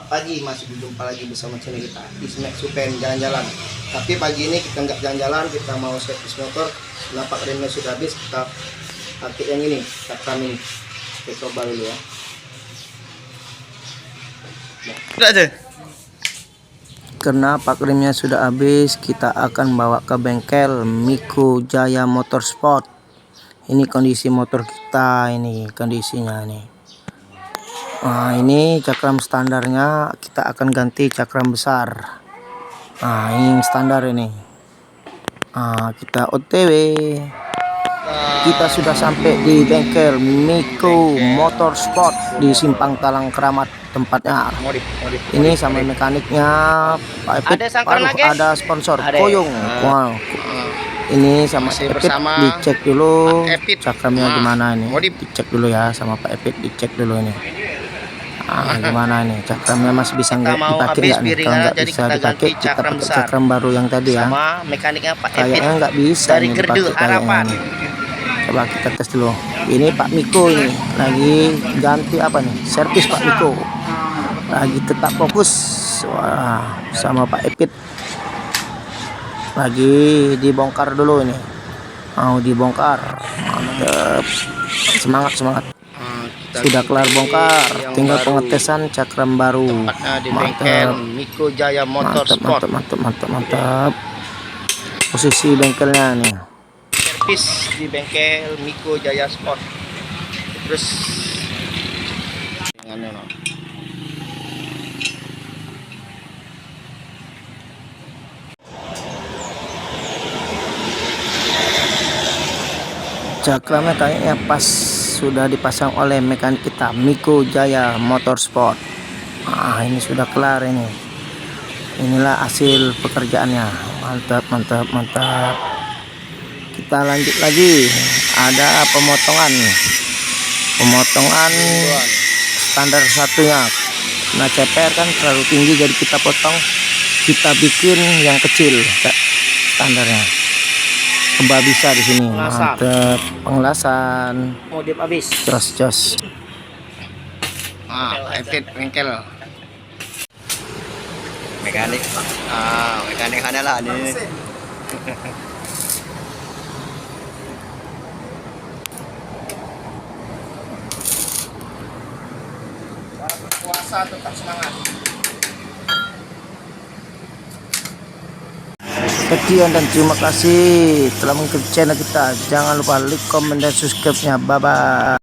pagi masih berjumpa lagi bersama channel kita Ismek Supen jalan-jalan. Tapi pagi ini kita nggak jalan-jalan, kita mau servis motor. Nampak remnya sudah habis, kita pakai yang ini, cakram ini. Kita coba dulu ya. Udah aja. Karena pak remnya sudah habis, kita akan bawa ke bengkel Miko Jaya Motorsport. Ini kondisi motor kita, ini kondisinya nih. Nah, ini cakram standarnya, kita akan ganti cakram besar. Nah, ini standar ini. Nah, kita OTW. Kita sudah sampai di bengkel Miko Motorsport di Simpang Talang Keramat tempatnya. Ini sama mekaniknya Pak Epit. Ada sponsor Koyong. Wow. Ini sama Epit dicek dulu cakramnya gimana ini. Dicek dulu ya sama Pak Epit, dicek dulu ini. Gimana nih cakramnya masih bisa nggak dipakai nggak nih? Kalau nggak bisa dipakai, kita pakai cakram baru yang tadi ya. Sama mekaniknya Pak Epit. Kayaknya nggak bisa dari ini Gerdu dipakai Harapan. kayaknya nih. Coba kita tes dulu. Ini Pak Miko ini lagi ganti apa nih? Servis Pak Miko. Lagi tetap fokus. Wah, sama Pak Epit. Lagi dibongkar dulu ini. Mau dibongkar. Mantap. Semangat semangat. Sudah kelar bongkar, tinggal pengetesan cakram baru. Di bengkel Miko Jaya Motorsport. Mantap. Posisi bengkelnya nih. Servis di bengkel Miko Jaya Sport. Terus dengan no. Cakramnya kayaknya pas, sudah dipasang oleh mekanik kita Miko Jaya Motorsport. Nah, ini sudah kelar ini. Inilah hasil pekerjaannya. Mantap. Kita lanjut lagi. Ada pemotongan standar satunya. Nah, CPR kan terlalu tinggi, jadi kita potong, kita bikin yang kecil standarnya. Kembali bisa di sini. Mantap, pengelasan. Modif habis. Jos. Epit bengkel. Mekanik. Mekanik adalah ini. Puasa tetap semangat. Sekian dan terima kasih telah mengikuti channel kita. Jangan lupa like, comment, dan subscribe-nya. Bye bye.